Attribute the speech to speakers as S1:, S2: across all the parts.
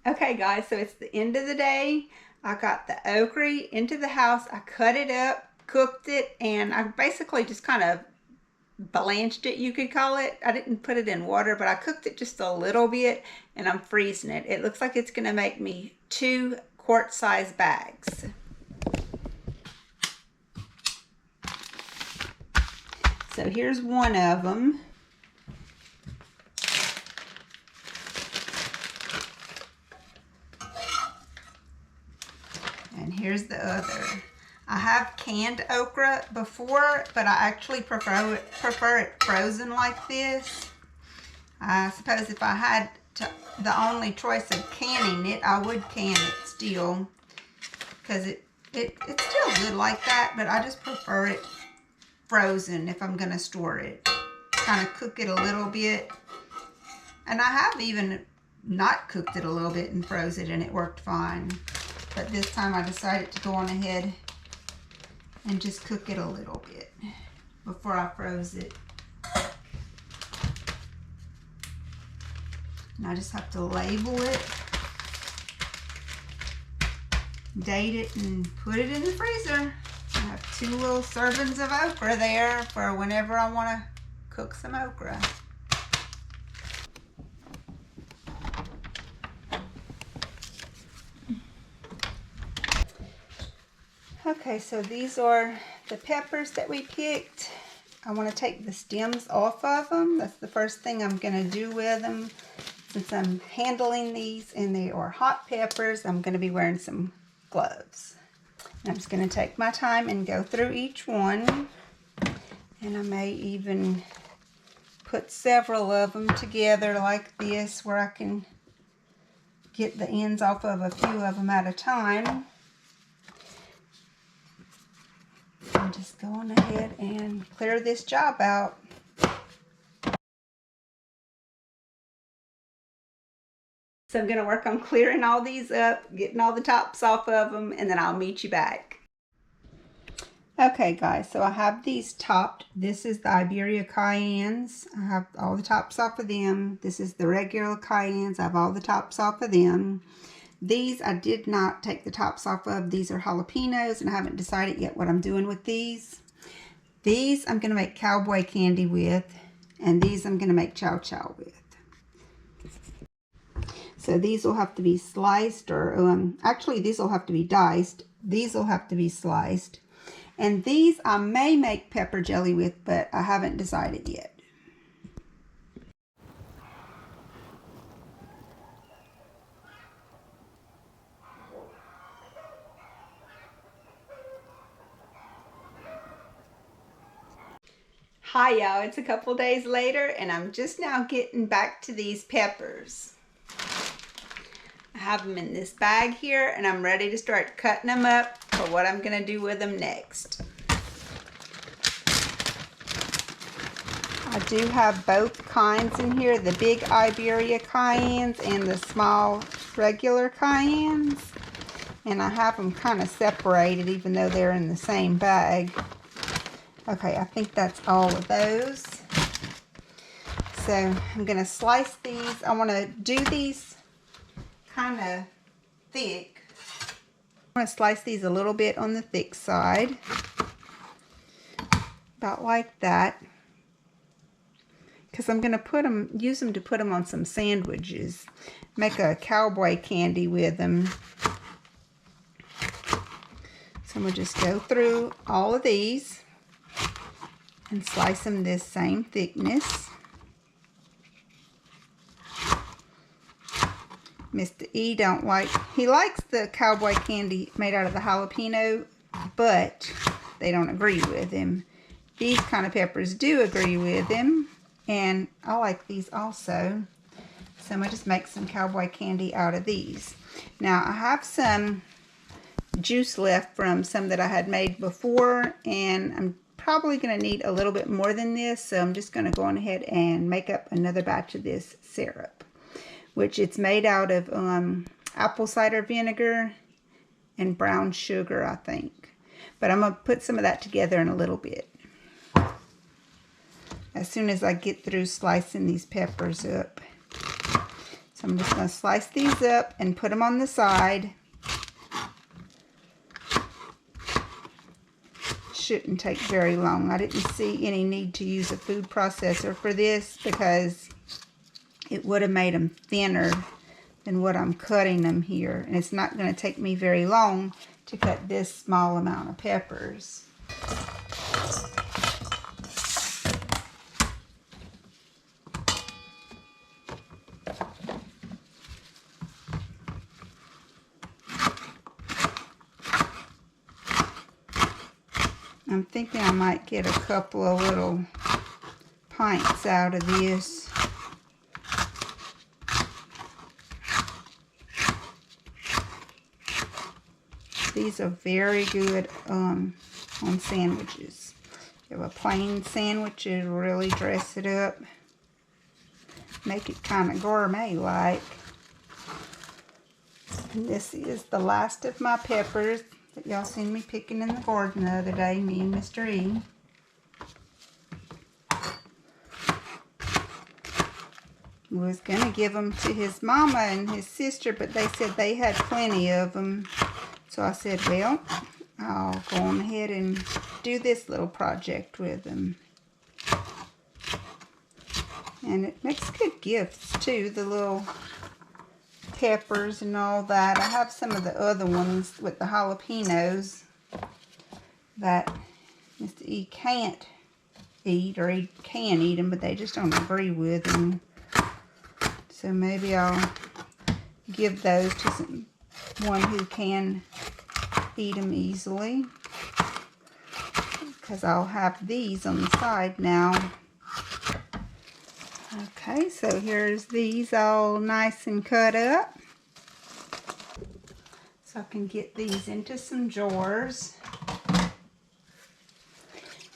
S1: Okay guys, so it's the end of the day. I got the okra into the house. I cut it up, cooked it, and I basically just kind of blanched it, you could call it. I didn't put it in water, but I cooked it just a little bit, and I'm freezing it. It looks like it's gonna make me 2 quart-size bags. So here's one of them. And here's the other. I have canned okra before, but I actually prefer it frozen like this. I suppose if I had the only choice of canning it, I would can it still, because it's still good like that, but I just prefer it frozen if I'm going to store it. Kind of cook it a little bit. And I have even not cooked it a little bit and froze it, and it worked fine. But this time I decided to go on ahead and just cook it a little bit before I froze it. And I just have to label it, date it, and put it in the freezer. I have 2 little servings of okra there for whenever I want to cook some okra. Okay, so these are the peppers that we picked. I want to take the stems off of them. That's the first thing I'm going to do with them. Since I'm handling these and they are hot peppers, I'm going to be wearing some gloves. And I'm just going to take my time and go through each one. And I may even put several of them together like this, where I can get the ends off of a few of them at a time. I'm just going ahead and clear this job out. So I'm going to work on clearing all these up, getting all the tops off of them, and then I'll meet you back. Okay guys, so I have these topped. This is the Iberia Cayennes. I have all the tops off of them. This is the regular Cayennes. I have all the tops off of them. These I did not take the tops off of. These are jalapenos, and I haven't decided yet what I'm doing with these. These I'm going to make Cowboy candy with, and these I'm going to make chow chow with. So these will have to be sliced, or actually these will have to be diced. These will have to be sliced. And these I may make pepper jelly with, but I haven't decided yet. Hi y'all, it's a couple days later, and I'm just now getting back to these peppers. I have them in this bag here, and I'm ready to start cutting them up for what I'm going to do with them next. I do have both kinds in here, the big Iberia Cayennes and the small regular Cayennes. And I have them kind of separated even though they're in the same bag. Okay, I think that's all of those. So I'm going to slice these. I want to do these kind of thick. I'm going to slice these a little bit on the thick side. About like that. Because I'm going to use them to put them on some sandwiches. Make a cowboy candy with them. So I'm going to just go through all of these and slice them this same thickness. Mr. E he likes the cowboy candy made out of the jalapeno, but they don't agree with him. These kind of peppers do agree with him, and I like these also. So I'm going to just make some cowboy candy out of these. Now I have some juice left from some that I had made before, and I'm probably going to need a little bit more than this, so I'm just going to go on ahead and make up another batch of this syrup, which it's made out of apple cider vinegar and brown sugar, I think. But I'm going to put some of that together in a little bit as soon as I get through slicing these peppers up. So I'm just going to slice these up and put them on the side. Shouldn't take very long. I didn't see any need to use a food processor for this because it would have made them thinner than what I'm cutting them here. And it's not going to take me very long to cut this small amount of peppers. I'm thinking I might get a couple of little pints out of this. These are very good on sandwiches. You have a plain sandwich, it'll really dress it up. Make it kind of gourmet-like. And this is the last of my peppers that y'all seen me picking in the garden the other day, me and Mr. E. Was going to give them to his mama and his sister, but they said they had plenty of them. So I said, well, I'll go on ahead and do this little project with them. And it makes good gifts too, the little peppers and all that. I have some of the other ones with the jalapenos that Mr. E can't eat, or he can eat them, but they just don't agree with them. So maybe I'll give those to someone who can eat them easily, because I'll have these on the side now. Okay, so here's these all nice and cut up. So I can get these into some jars.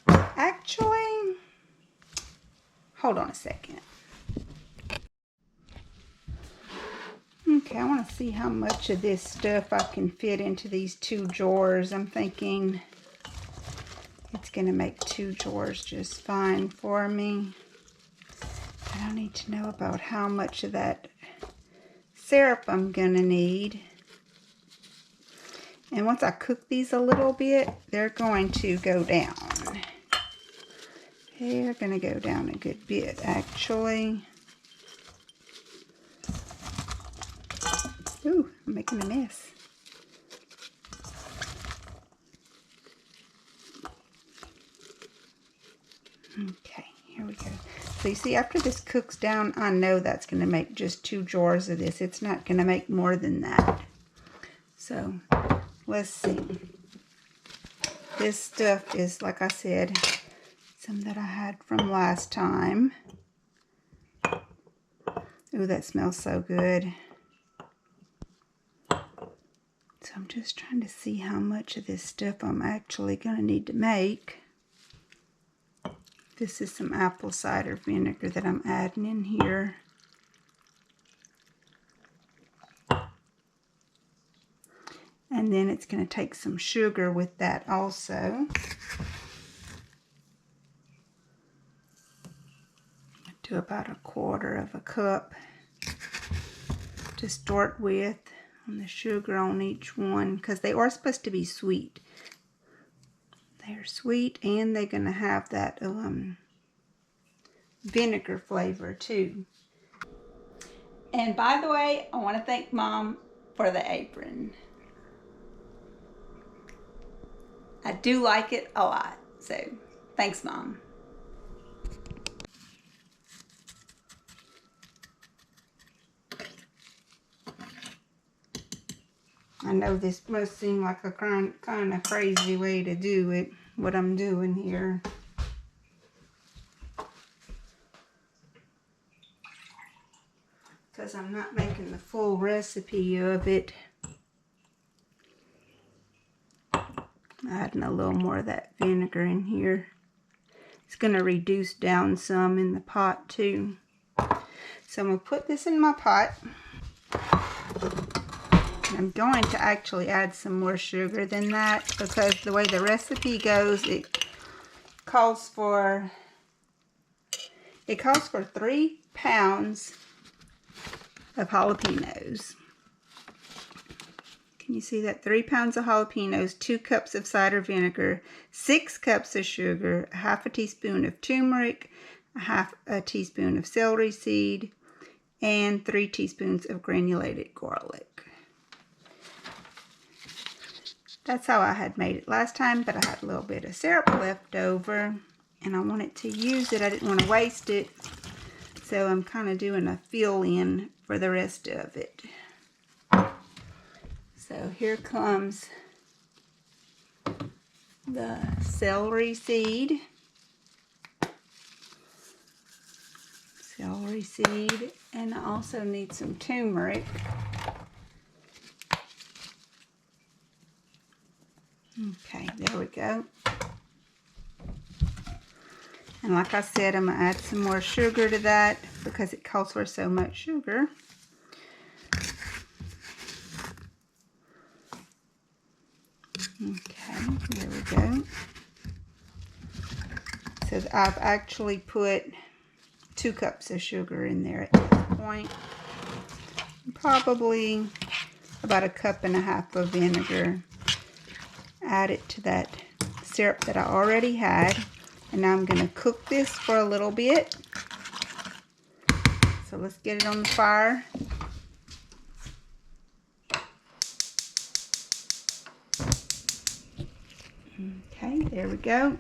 S1: Actually, hold on a second. Okay, I want to see how much of this stuff I can fit into these 2 jars. I'm thinking it's going to make 2 jars just fine for me. But I need to know about how much of that syrup I'm going to need. And once I cook these a little bit, they're going to go down. They're going to go down a good bit, actually. Ooh, I'm making a mess. Okay, here we go. So you see, after this cooks down, I know that's going to make just 2 jars of this. It's not going to make more than that. So, let's see. This stuff is, like I said, some that I had from last time. Ooh, that smells so good. So I'm just trying to see how much of this stuff I'm actually going to need to make. This is some apple cider vinegar that I'm adding in here. And then it's going to take some sugar with that also. Do about 1/4 cup to start with. And the sugar on each one, because they are supposed to be sweet. They're sweet, and they're going to have that vinegar flavor too. And by the way, I want to thank Mom for the apron. I do like it a lot, so thanks, Mom. I know this must seem like a kind of crazy way to do it, what I'm doing here. Because I'm not making the full recipe of it. Adding a little more of that vinegar in here. It's going to reduce down some in the pot too. So I'm going to put this in my pot. I'm going to actually add some more sugar than that, because the way the recipe goes, it calls for 3 pounds of jalapenos. Can you see that? 3 pounds of jalapenos, 2 cups of cider vinegar, 6 cups of sugar, a half a teaspoon of turmeric, a half a teaspoon of celery seed, and 3 teaspoons of granulated garlic. That's how I had made it last time, but I had a little bit of syrup left over, and I wanted to use it. I didn't want to waste it, so I'm kind of doing a fill-in for the rest of it. So here comes the celery seed. And I also need some turmeric. Okay, there we go. And like I said, I'm going to add some more sugar to that because it calls for so much sugar. Okay, there we go. So I've actually put 2 cups of sugar in there at this point. Probably about 1.5 cups of vinegar. Add it to that syrup that I already had. And now I'm going to cook this for a little bit. So let's get it on the fire. Okay, there we go.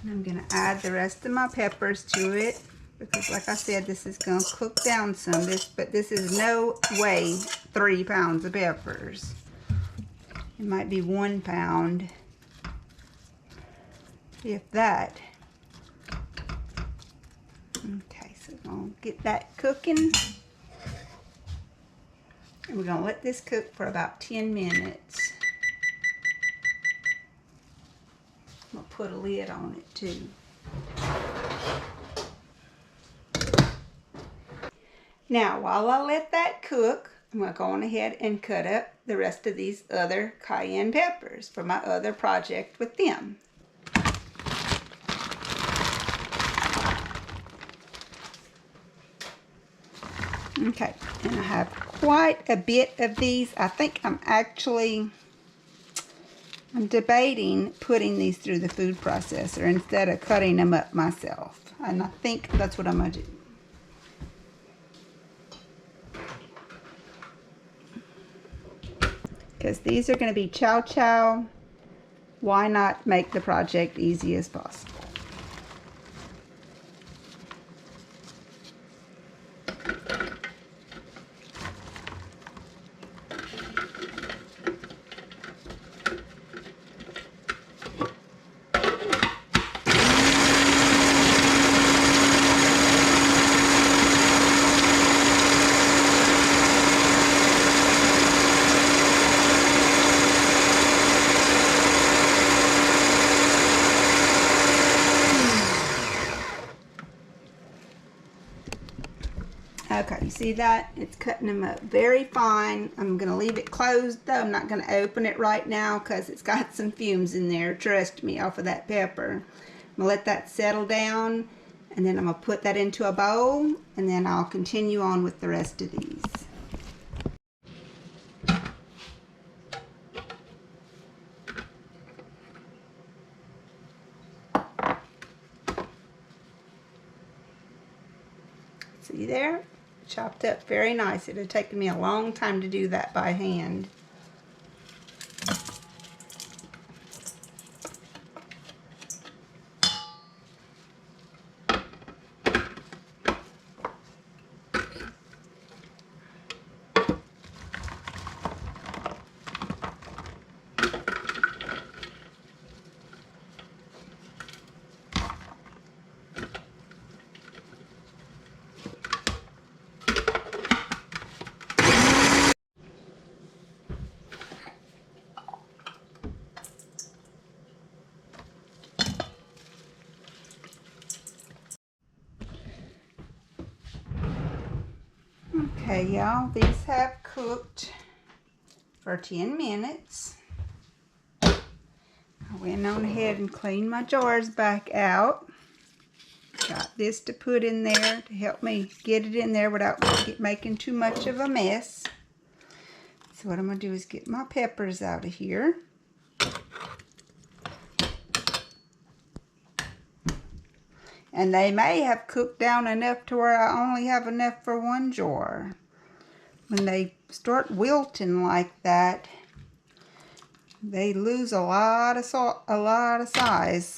S1: And I'm going to add the rest of my peppers to it because, like I said, this is going to cook down some. But this is no way 3 pounds of peppers. It might be 1 pound, if that. Okay, so we're going to get that cooking. And we're going to let this cook for about 10 minutes. I'm going to put a lid on it too. Now, while I let that cook, I'm going to go on ahead and cut up the rest of these other cayenne peppers for my other project with them. Okay, and I have quite a bit of these. I think I'm debating putting these through the food processor instead of cutting them up myself. And I think that's what I'm going to do. Because these are going to be chow chow. Why not make the project easy as possible? Okay, you see that? It's cutting them up very fine. I'm going to leave it closed though. I'm not going to open it right now because it's got some fumes in there. Trust me, off of that pepper. I'm going to let that settle down and then I'm going to put that into a bowl and then I'll continue on with the rest of these. See there? Chopped up very nice. It had taken me a long time to do that by hand. Okay, y'all, these have cooked for 10 minutes. I went on ahead and cleaned my jars back out. Got this to put in there to help me get it in there without making too much of a mess. So what I'm going to do is get my peppers out of here. And they may have cooked down enough to where I only have enough for one jar. When they start wilting like that, they lose a lot of size.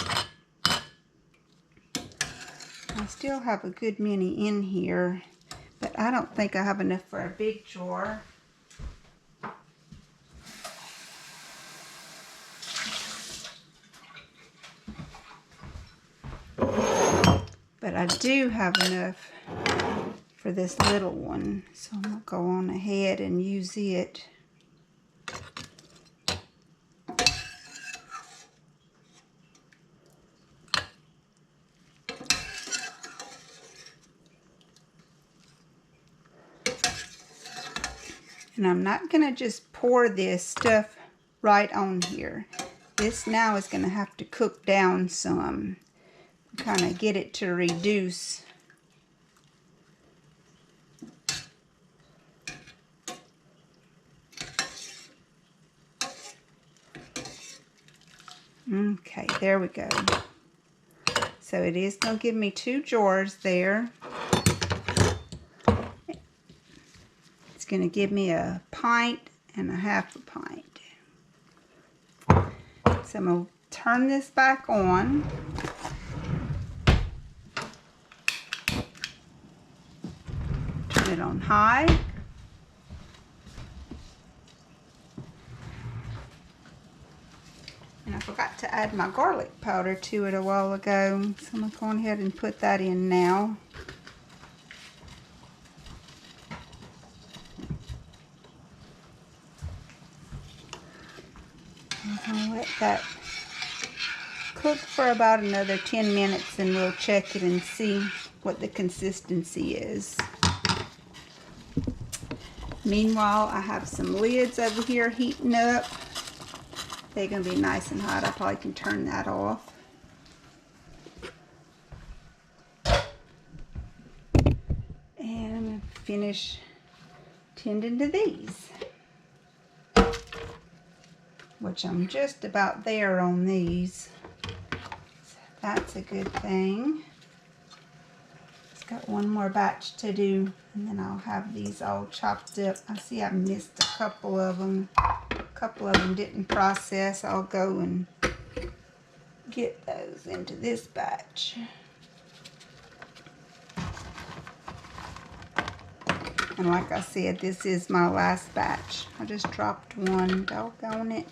S1: I still have a good many in here, but I don't think I have enough for a big jar. But I do have enough for this little one, so I'm going to go on ahead and use it. And I'm not going to just pour this stuff right on here. This now is going to have to cook down some. Kind of get it to reduce. Okay, there we go. So it is going to give me 2 jars there. It's going to give me a pint and a half a pint. So I'm going to turn this back on. Turn it on high. And I forgot to add my garlic powder to it a while ago, so I'm going to go ahead and put that in now. I'm going to let that cook for about another 10 minutes and we'll check it and see what the consistency is. Meanwhile, I have some lids over here heating up. They're going to be nice and hot. I probably can turn that off. And I'm going to finish tending to these, which I'm just about there on these. So that's a good thing. Just got one more batch to do, and then I'll have these all chopped up. I see I missed a couple of them. A couple of them didn't process. I'll go and get those into this batch. And like I said, this is my last batch. I just dropped one, doggone it.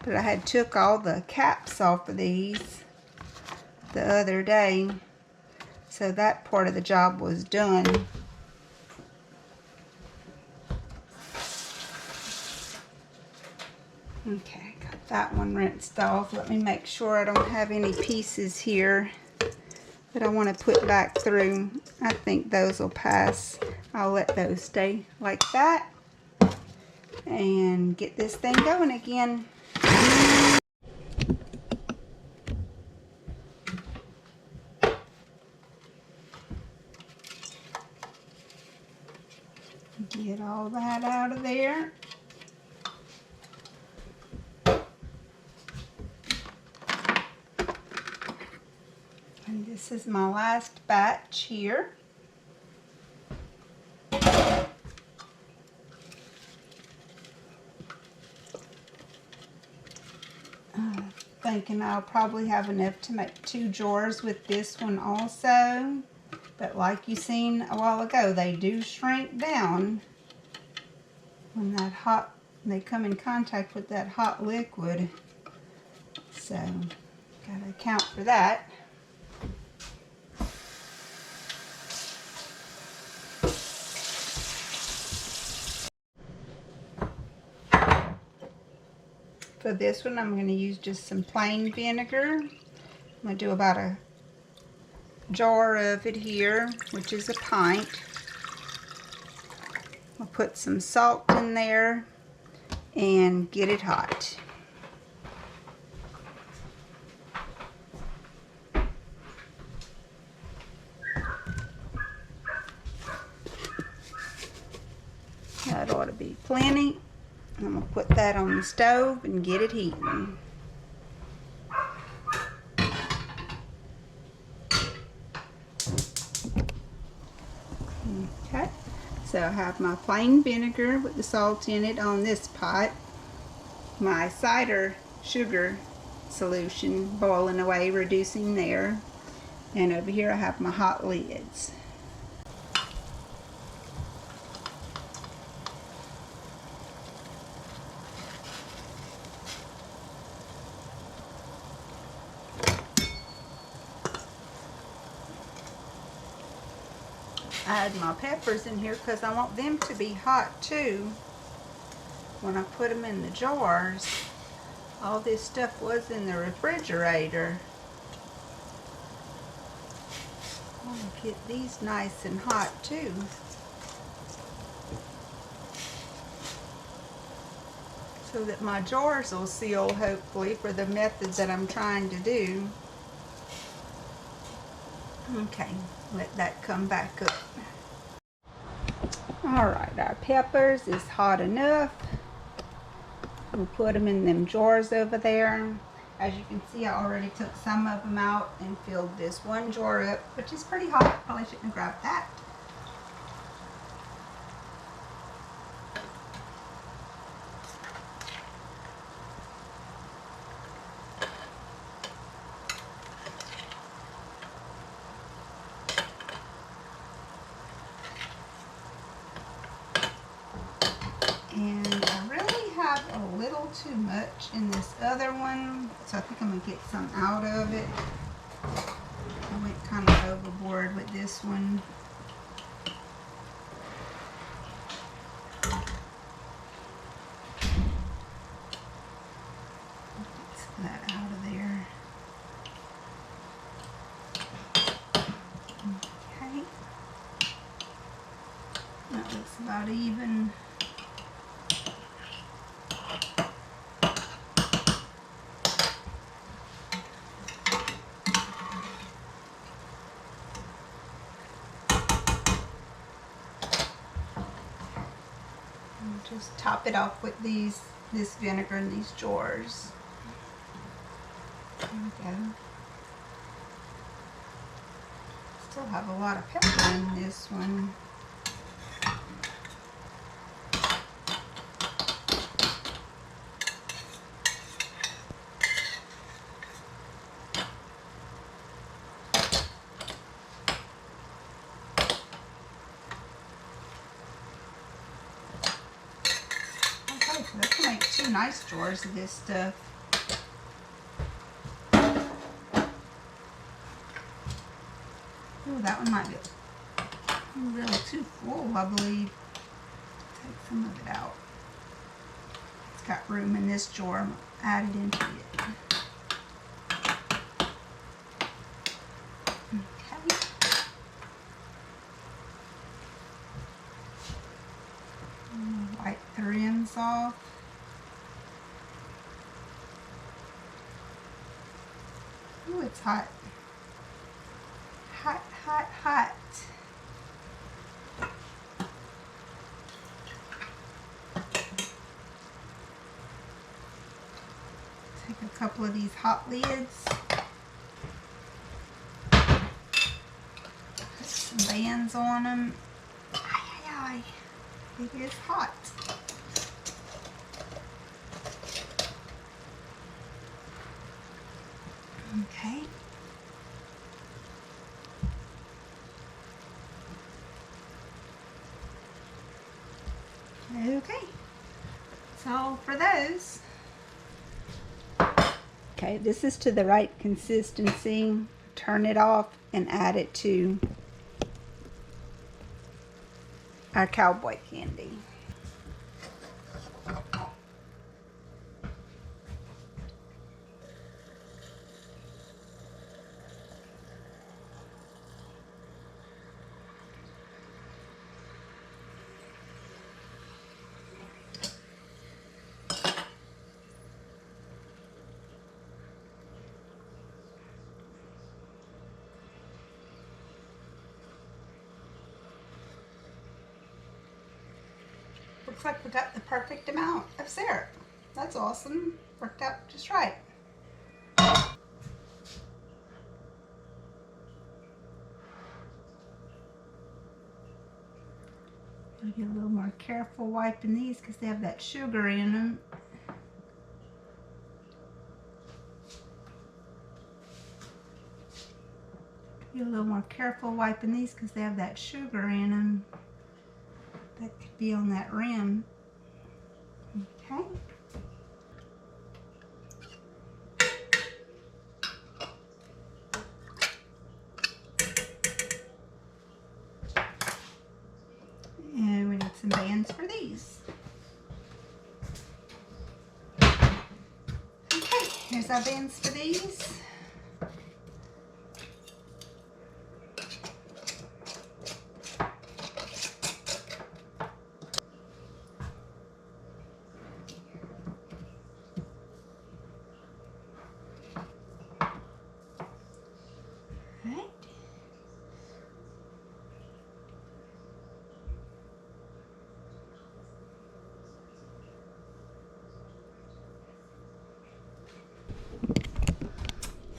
S1: But I had took all the caps off of these the other day, so that part of the job was done. Okay, got that one rinsed off. Let me make sure I don't have any pieces here that I want to put back through. I think those will pass. I'll let those stay like that and get this thing going again. Get all that out of there. And this is my last batch here. Thinking I'll probably have enough to make 2 jars with this one also. But like you seen a while ago, they do shrink down when they come in contact with that hot liquid. So, gotta account for that. For this one, I'm going to use just some plain vinegar. I'm going to do about a jar of it here, which is a pint. I'll put some salt in there and get it hot. ought to be plenty. I'm going to put that on the stove and get it heating. Okay, so I have my plain vinegar with the salt in it on this pot. My cider sugar solution boiling away, reducing there. And over here I have my hot lids. I add my peppers in here because I want them to be hot too when I put them in the jars. All this stuff was in the refrigerator. I want to get these nice and hot too. So that my jars will seal, hopefully, for the method that I'm trying to do. Okay, let that come back up. Alright, our peppers is hot enough. We'll put them in them jars over there. As you can see, I already took some of them out and filled this one jar up, which is pretty hot. Probably shouldn't have grabbed that. And I really have a little too much in this other one, so I think I'm going to get some out of it. I went kind of overboard with this one. Get that out of there. Okay. That looks about even. Just top it off with this vinegar in these jars. There we go. Still have a lot of pepper in this one. So that's going to make 2 nice jars of this stuff. Ooh, that one might be a little too full, I believe. Take some of it out. It's got room in this jar. I'm going to add it into it. Okay. Wipe the rims off. Ooh, it's hot. Hot, hot, hot. Take a couple of these hot lids. Put some bands on them. It is hot. Okay. Okay. That's all for those. Okay, this is to the right consistency. Turn it off and add it to our cowboy candy. Looks like we got the perfect amount of syrup. That's awesome. Worked out just right. Gotta get a little more careful wiping these because they have that sugar in them. Be a little more careful wiping these because they have that sugar in them. That could be on that rim. Okay. And we need some bands for these. Okay, here's our bands for these. Right.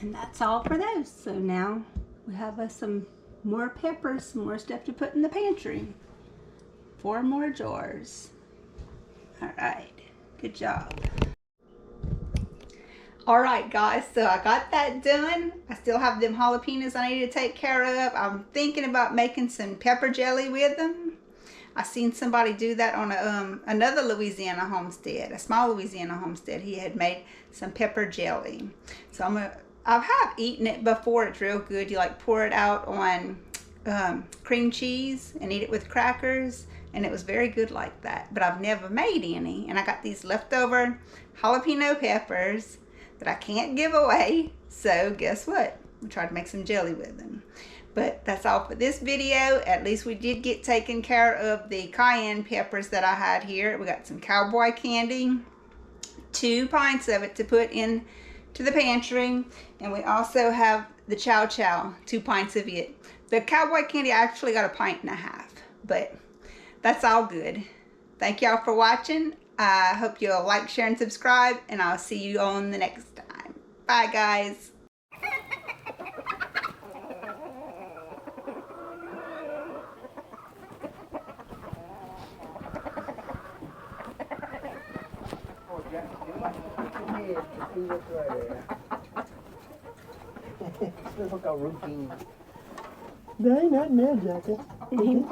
S1: And that's all for those. So now we have some more peppers, some more stuff to put in the pantry. 4 more jars. All right, good job. All right, guys, so I got that done. I still have them jalapenos I need to take care of. I'm thinking about making some pepper jelly with them. I seen somebody do that on another Louisiana homestead, a small Louisiana homestead. He had made some pepper jelly. So I have eaten it before. It's real good. You like pour it out on cream cheese and eat it with crackers, and it was very good like that. But I've never made any, and I got these leftover jalapeno peppers that I can't give away. So guess what? We tried to make some jelly with them. But that's all for this video. At least we did get taken care of the cayenne peppers that I had here. We got some Cowboy candy, 2 pints of it to put in to the pantry. And we also have the chow chow, 2 pints of it. The Cowboy candy, I actually got 1.5 pints, but that's all good. Thank y'all for watching. I hope you'll like, share, and subscribe, and I'll see you on the next time. Bye, guys.
S2: Looks like a routine. That ain't nothing there, Jackie. He's